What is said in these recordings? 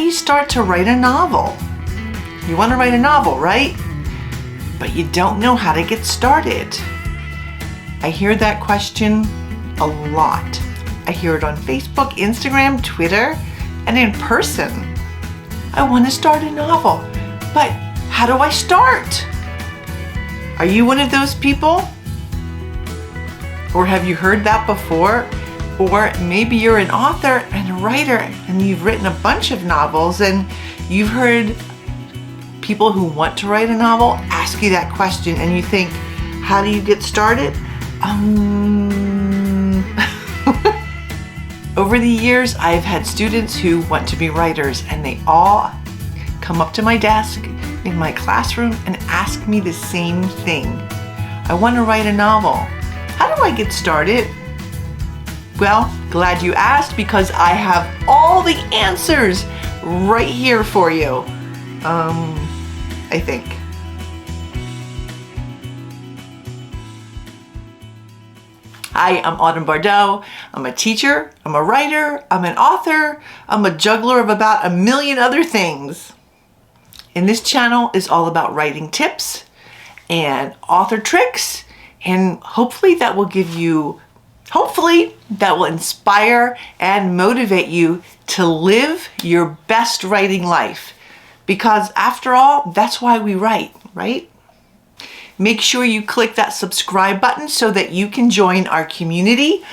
you start to write a novel? You want to write a novel, right? But you don't know how to get started. I hear that question a lot. I hear it on Facebook, Instagram, Twitter, and in person. I want to start a novel, but how do I start? Are you one of those people? Or have you heard that before? Or maybe you're an author and a writer and you've written a bunch of novels and you've heard people who want to write a novel ask you that question and you think, how do you get started? Over the years, I've had students who want to be writers and they all come up to my desk in my classroom and ask me the same thing. I want to write a novel. How do I get started? Well, glad you asked because I have all the answers right here for you. I think. Hi, I'm Autumn Bardot. I'm a teacher, I'm a writer, I'm an author, I'm a juggler of about a million other things. And this channel is all about writing tips and author tricks, and hopefully that will inspire and motivate you to live your best writing life. Because after all, that's why we write, right? Make sure you click that subscribe button so that you can join our community.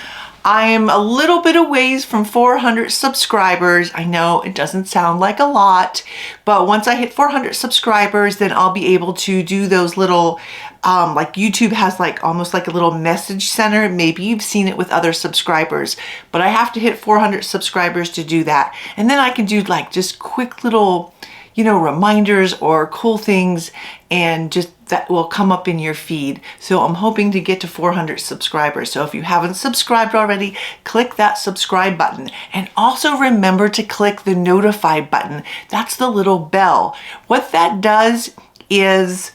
I am a little bit of ways from 400 subscribers. I know it doesn't sound like a lot, but once I hit 400 subscribers, then I'll be able to do those little, like YouTube has like almost like a little message center. Maybe you've seen it with other subscribers, but I have to hit 400 subscribers to do that. And then I can do like just quick little, reminders or cool things, and just that will come up in your feed. So I'm hoping to get to 400 subscribers. So if you haven't subscribed already, click that subscribe button. And also remember to click the notify button. That's the little bell. What that does is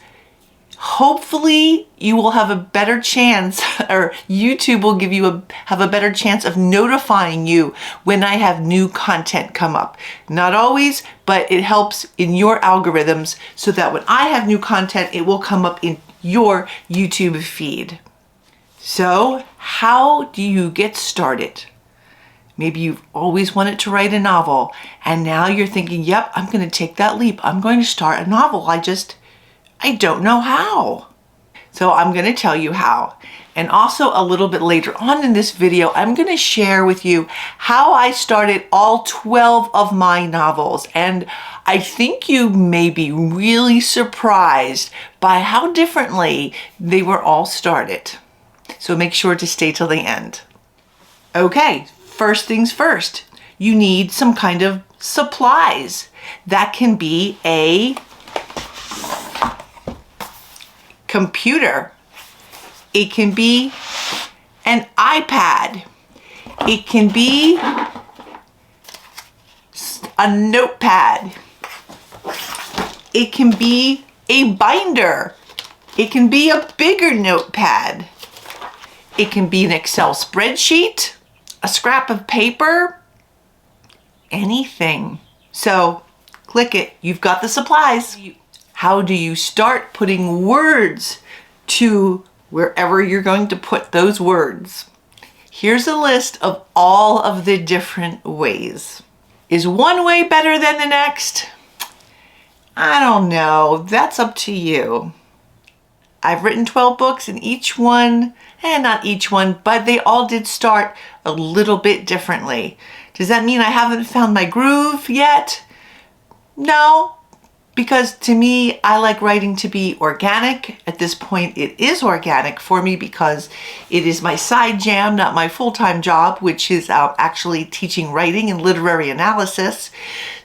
hopefully you will have a better chance, or YouTube will have a better chance of notifying you when I have new content come up. Not always, but it helps in your algorithms so that when I have new content, it will come up in your YouTube feed. So how do you get started? Maybe you've always wanted to write a novel and now you're thinking, yep, I'm going to take that leap. I'm going to start a novel. I don't know how. So I'm going to tell you how. And also a little bit later on in this video, I'm going to share with you how I started all 12 of my novels. And I think you may be really surprised by how differently they were all started. So make sure to stay till the end. Okay, first things first. You need some kind of supplies. That can be a computer. It can be an iPad. It can be a notepad. It can be a binder. It can be a bigger notepad. It can be an Excel spreadsheet, a scrap of paper, anything. So click it. You've got the supplies. How do you start putting words to wherever you're going to put those words? Here's a list of all of the different ways. Is one way better than the next? I don't know. That's up to you. I've written 12 books and each one, not each one, but they all did start a little bit differently. Does that mean I haven't found my groove yet? No. Because to me, I like writing to be organic. At this point, it is organic for me because it is my side jam, not my full-time job, which is actually teaching writing and literary analysis.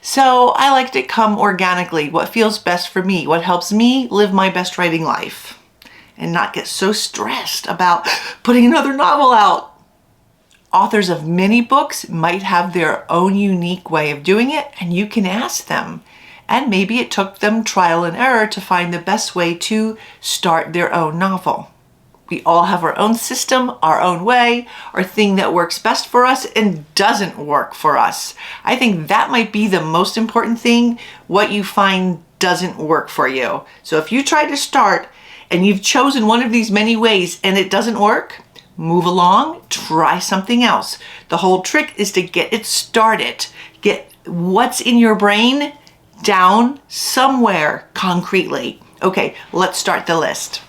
So I like to come organically, what feels best for me, what helps me live my best writing life and not get so stressed about putting another novel out. Authors of many books might have their own unique way of doing it, and you can ask them. And maybe it took them trial and error to find the best way to start their own novel. We all have our own system, our own way, our thing that works best for us and doesn't work for us. I think that might be the most important thing, what you find doesn't work for you. So if you try to start and you've chosen one of these many ways and it doesn't work, move along, try something else. The whole trick is to get it started. Get what's in your brain down somewhere concretely. Okay, let's start the list.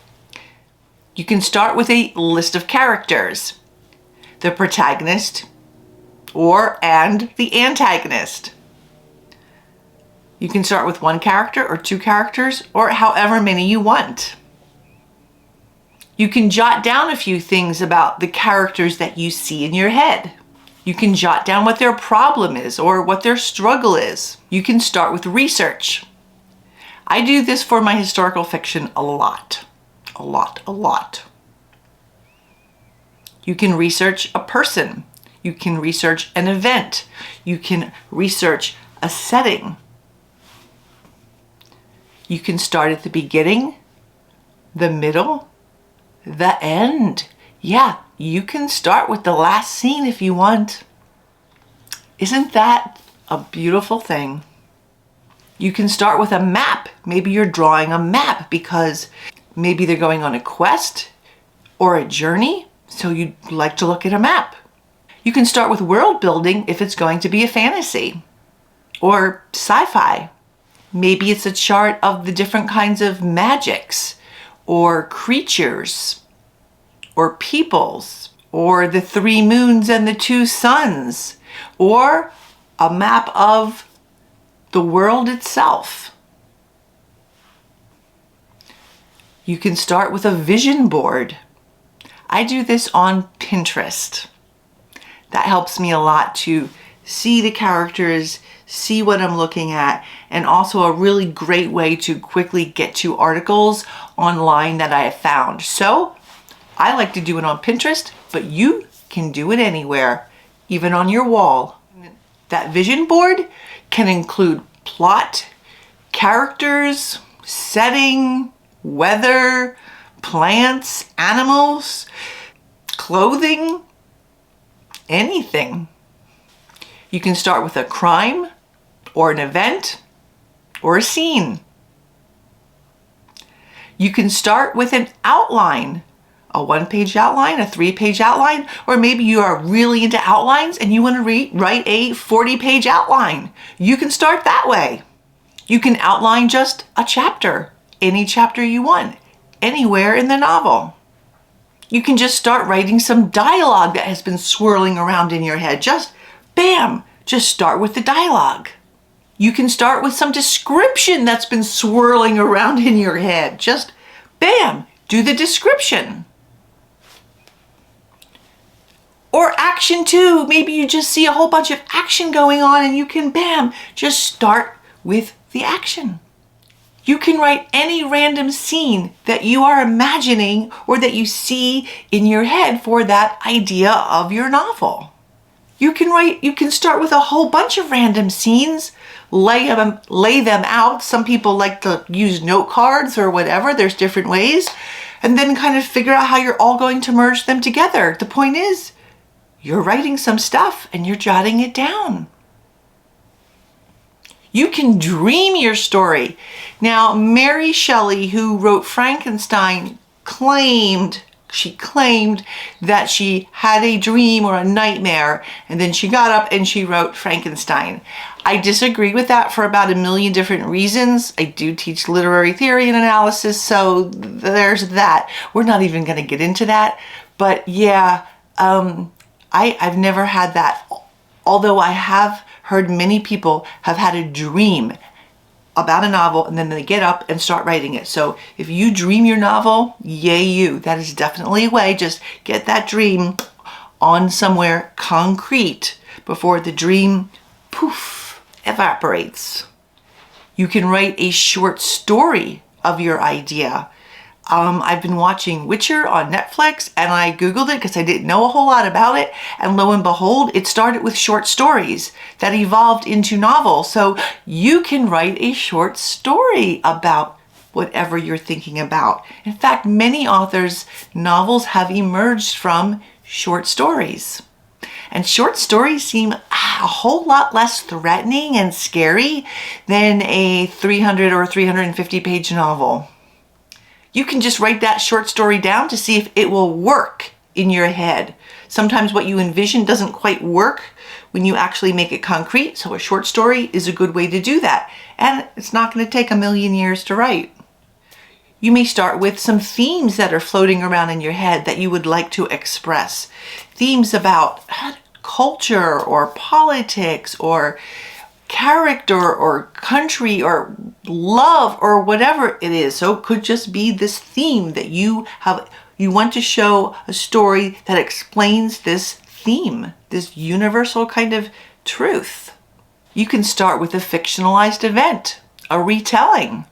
You can start with a list of characters, the protagonist and the antagonist. You can start with one character or two characters or however many you want. You can jot down a few things about the characters that you see in your head. You can jot down what their problem is or what their struggle is. You can start with research. I do this for my historical fiction a lot. A lot. You can research a person. You can research an event. You can research a setting. You can start at the beginning, the middle, the end. Yeah, you can start with the last scene if you want. Isn't that a beautiful thing? You can start with a map. Maybe you're drawing a map because maybe they're going on a quest or a journey, so you'd like to look at a map. You can start with world building if it's going to be a fantasy or sci-fi. Maybe it's a chart of the different kinds of magics or creatures or peoples or the 3 moons and the 2 suns or a map of the world itself. You can start with a vision board. I do this on Pinterest. That helps me a lot to see the characters, see what I'm looking at, and also a really great way to quickly get to articles online that I have found. So I like to do it on Pinterest, but you can do it anywhere, even on your wall. That vision board can include plot, characters, setting, weather, plants, animals, clothing, anything. You can start with a crime or an event or a scene. You can start with an outline, a 1-page outline, a 3-page outline, or maybe you are really into outlines and you want to write a 40-page outline. You can start that way. You can outline just a chapter, any chapter you want, anywhere in the novel. You can just start writing some dialogue that has been swirling around in your head. Just bam, just start with the dialogue. You can start with some description that's been swirling around in your head. Just bam, do the description. Or action too. Maybe you just see a whole bunch of action going on and you can bam, just start with the action. You can write any random scene that you are imagining or that you see in your head for that idea of your novel. You can start with a whole bunch of random scenes, lay them out. Some people like to use note cards or whatever. There's different ways. And then kind of figure out how you're all going to merge them together. The point is, you're writing some stuff and you're jotting it down. You can dream your story. Now, Mary Shelley, who wrote Frankenstein, claimed that she had a dream or a nightmare, and then she got up and she wrote Frankenstein. I disagree with that for about 1 million different reasons. I do teach literary theory and analysis, so there's that. We're not even going to get into that. But yeah, I've never had that. Although I have heard many people have had a dream about a novel and then they get up and start writing it. So if you dream your novel, yay you. That is definitely a way. Just get that dream on somewhere concrete before the dream, poof, evaporates. You can write a short story of your idea. I've been watching Witcher on Netflix and I Googled it because I didn't know a whole lot about it. And lo and behold, it started with short stories that evolved into novels. So you can write a short story about whatever you're thinking about. In fact, many authors' novels have emerged from short stories. And short stories seem a whole lot less threatening and scary than a 300 or 350 page novel. You can just write that short story down to see if it will work in your head. Sometimes what you envision doesn't quite work when you actually make it concrete, so a short story is a good way to do that. And it's not going to take a million years to write. You may start with some themes that are floating around in your head that you would like to express. Themes about culture or politics or character or country or love or whatever it is. So it could just be this theme that you want to show a story that explains this theme, this universal kind of truth. You can start with a fictionalized event, a retelling.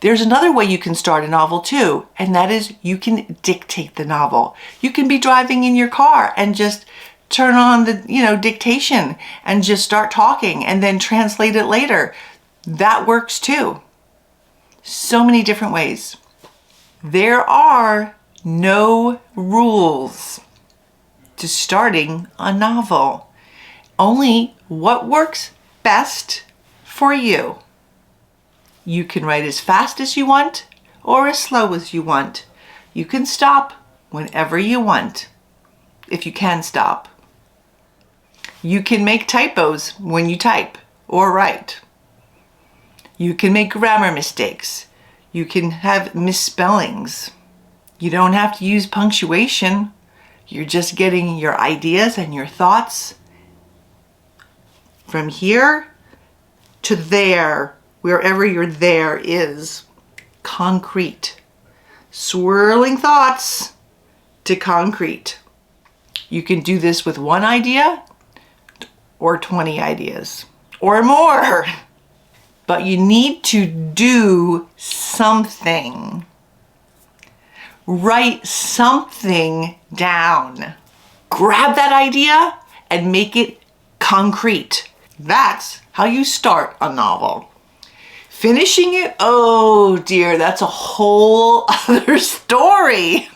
There's another way you can start a novel too, and that is you can dictate the novel. You can be driving in your car and just turn on the, dictation and just start talking and then translate it later. That works too. So many different ways. There are no rules to starting a novel. Only what works best for you. You can write as fast as you want or as slow as you want. You can stop whenever you want, if you can stop. You can make typos when you type or write. You can make grammar mistakes. You can have misspellings. You don't have to use punctuation. You're just getting your ideas and your thoughts from here to there. Wherever your there is, concrete. Swirling thoughts to concrete. You can do this with one idea or 20 ideas or more. But you need to do something. Write something down. Grab that idea and make it concrete. That's how you start a novel. Finishing it, oh dear, that's a whole other story.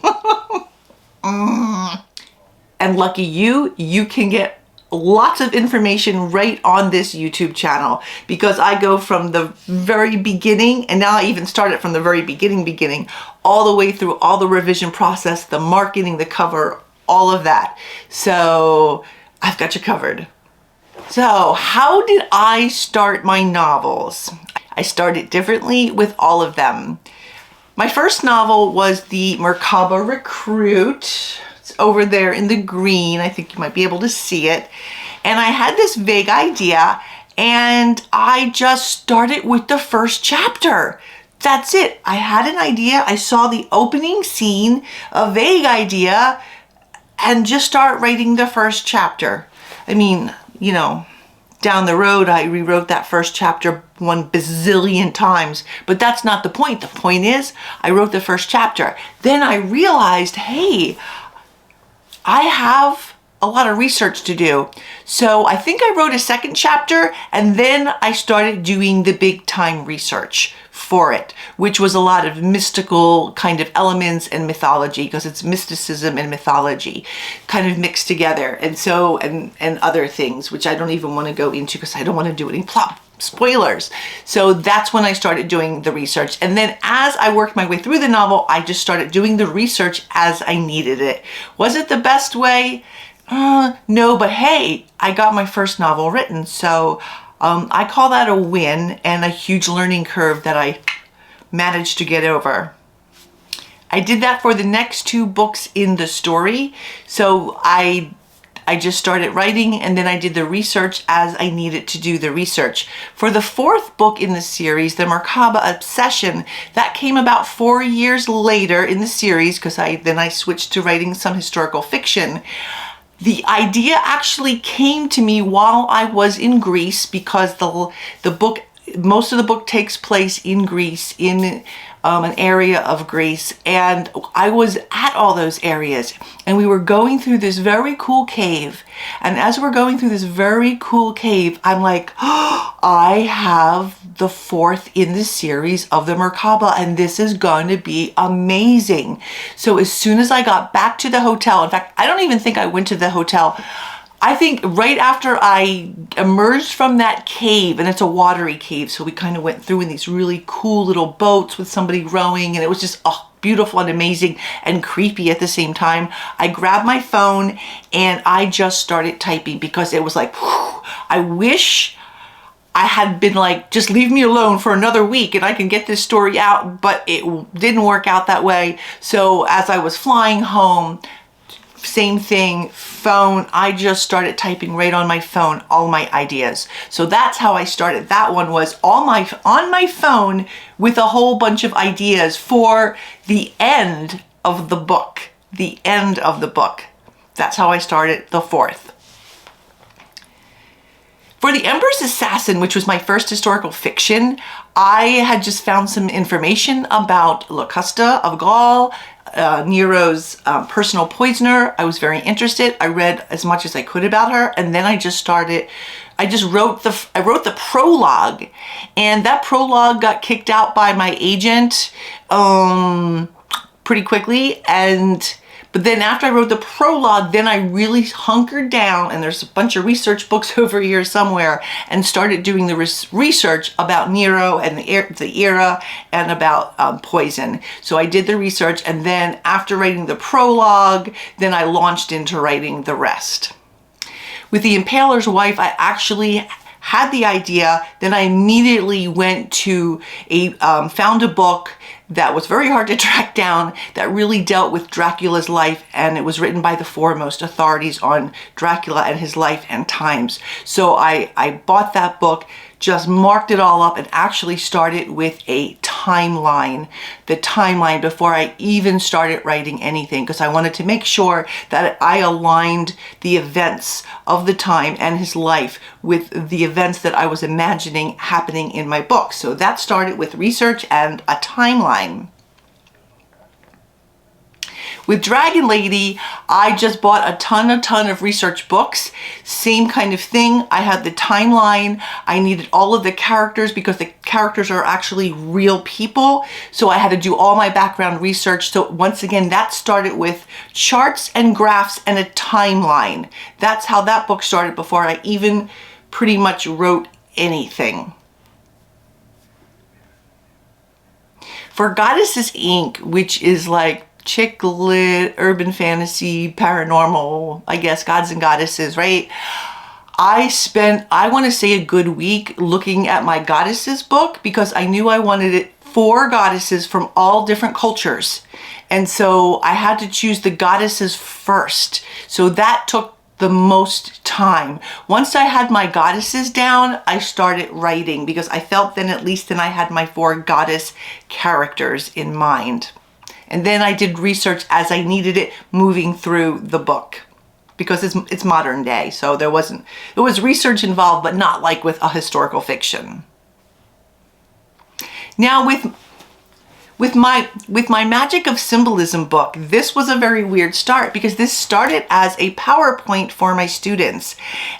And lucky you can get lots of information right on this YouTube channel, because I go from the very beginning, and now I even start it from the very beginning, all the way through all the revision process, the marketing, the cover, all of that. So I've got you covered. So how did I start my novels? I started differently with all of them. My first novel was The Merkaba Recruit. It's over there in the green. I think you might be able to see it. And I had this vague idea, and I just started with the first chapter. That's it. I had an idea. I saw the opening scene, a vague idea, and just start writing the first chapter. I mean, down the road, I rewrote that first chapter 1 bazillion times, but that's not the point. The point is, I wrote the first chapter. Then I realized, hey, I have a lot of research to do. So I think I wrote a second chapter, and then I started doing the big time research for it, which was a lot of mystical kind of elements and mythology, because it's mysticism and mythology kind of mixed together, and so and other things which I don't even want to go into because I don't want to do any plot spoilers. So that's when I started doing the research, and then as I worked my way through the novel, I just started doing the research as I needed it. Was it the best way? No, but hey, I got my first novel written, so I call that a win and a huge learning curve that I managed to get over. I did that for the next 2 books in the story. So I just started writing, and then I did the research as I needed to do the research. For the 4th book in the series, The Merkaba Obsession, that came about 4 years later in the series, because then I switched to writing some historical fiction. The idea actually came to me while I was in Greece, because the book most of the book takes place in Greece, in an area of Greece, and I was at all those areas, and we were going through this very cool cave, and as we're going through this very cool cave, I'm like, oh, I have the fourth in the series of the Merkaba, and this is going to be amazing. So as soon as I got back to the hotel, in fact, I don't even think I went to the hotel. I think right after I emerged from that cave, and it's a watery cave, so we kind of went through in these really cool little boats with somebody rowing, and it was just beautiful and amazing and creepy at the same time. I grabbed my phone and I just started typing because it was like, whew, I wish I had been like, just leave me alone for another week and I can get this story out, but it didn't work out that way. So as I was flying home, same thing, phone, I just started typing right on my phone all my ideas. So that's how I started. That one was on my phone with a whole bunch of ideas for the end of the book. The end of the book. That's how I started the fourth. For The Emperor's Assassin, which was my first historical fiction, I had just found some information about Locusta of Gaul, Nero's personal poisoner. I was very interested. I read as much as I could about her, and then I wrote the prologue, and that prologue got kicked out by my agent pretty quickly, but then after I wrote the prologue, then I really hunkered down, and there's a bunch of research books over here somewhere, and started doing the research about Nero and the era and about poison. So I did the research, and then after writing the prologue, then I launched into writing the rest. With The Impaler's Wife, I actually had the idea, then I immediately went to found a book that was very hard to track down that really dealt with Dracula's life, and it was written by the foremost authorities on Dracula and his life and times. So I bought that book, just marked it all up, and actually started with a timeline, the timeline before I even started writing anything, because I wanted to make sure that I aligned the events of the time and his life with the events that I was imagining happening in my book. So that started with research and a timeline. With Dragon Lady, I just bought a ton of research books. Same kind of thing. I had the timeline. I needed all of the characters because the characters are actually real people. So I had to do all my background research. So once again, that started with charts and graphs and a timeline. That's how that book started before I even pretty much wrote anything. For Goddesses Inc., which is like chick lit, urban fantasy, paranormal, I guess, gods and goddesses, right? I spent, I want to say, a good week looking at my goddesses book because I knew I wanted it for goddesses from all different cultures. And so I had to choose the goddesses first. So that took the most time. Once I had my goddesses down, I started writing because I felt then at least then I had my 4 goddess characters in mind. And then I did research as I needed it moving through the book because it's modern day. So there was research involved, but not like with a historical fiction. Now with my Magic of Symbolism book, this was a very weird start because this started as a PowerPoint for my students.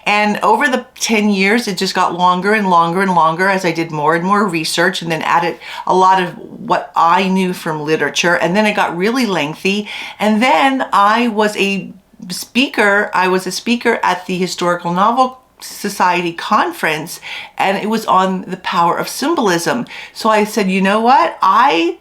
And over the 10 years, it just got longer and longer and longer as I did more and more research and then added a lot of what I knew from literature. And then it got really lengthy. And then I was a speaker. I was a speaker at the Historical Novel Society conference, and it was on the power of symbolism. So I said, you know what? I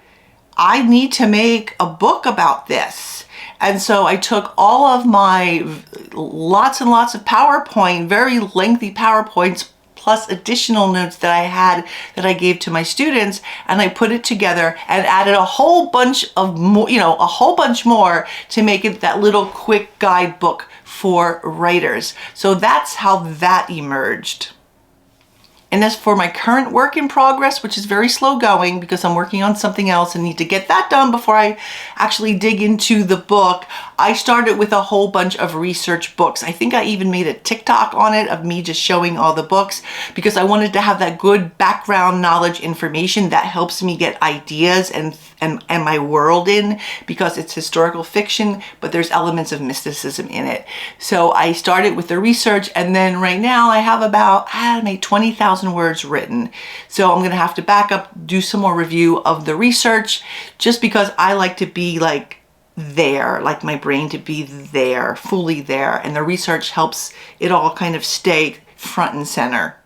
need to make a book about this. And so I took all of my lots and lots of PowerPoint, very lengthy PowerPoints, plus additional notes that I had that I gave to my students, and I put it together and added a whole bunch of more, a whole bunch more to make it that little quick guidebook for writers. So that's how that emerged. And as for my current work in progress, which is very slow going because I'm working on something else and need to get that done before I actually dig into the book, I started with a whole bunch of research books. I think I even made a TikTok on it of me just showing all the books because I wanted to have that good background knowledge information that helps me get ideas and my world in, because it's historical fiction, but there's elements of mysticism in it. So I started with the research, and then right now I have about, 20,000 words written. So I'm gonna have to back up, do some more review of the research, just because I like to be like there, like my brain to be there, fully there. And the research helps it all kind of stay front and center.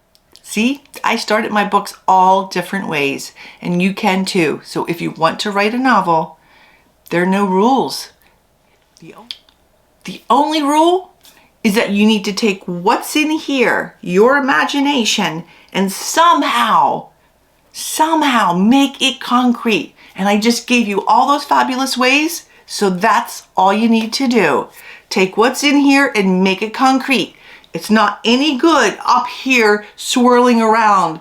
See, I started my books all different ways, and you can too. So if you want to write a novel, there are no rules. The only rule is that you need to take what's in here, your imagination, and somehow make it concrete. And I just gave you all those fabulous ways, so that's all you need to do. Take what's in here and make it concrete. It's not any good up here swirling around,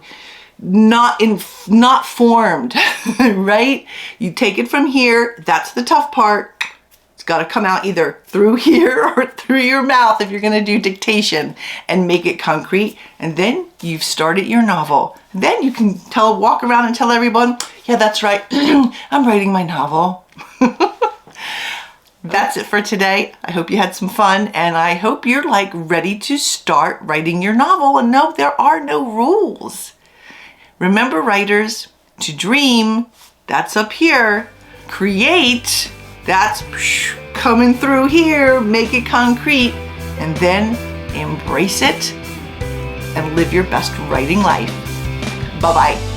not formed, right? You take it from here, that's the tough part. It's got to come out either through here or through your mouth if you're going to do dictation, and make it concrete. And then you've started your novel. Then you can walk around and tell everyone, yeah, that's right, I'm writing my novel. That's it for today. I hope you had some fun, and I hope you're like ready to start writing your novel. And no, there are no rules. Remember, writers, to dream, that's up here. Create, that's coming through here. Make it concrete, and then embrace it and live your best writing life. Bye-bye.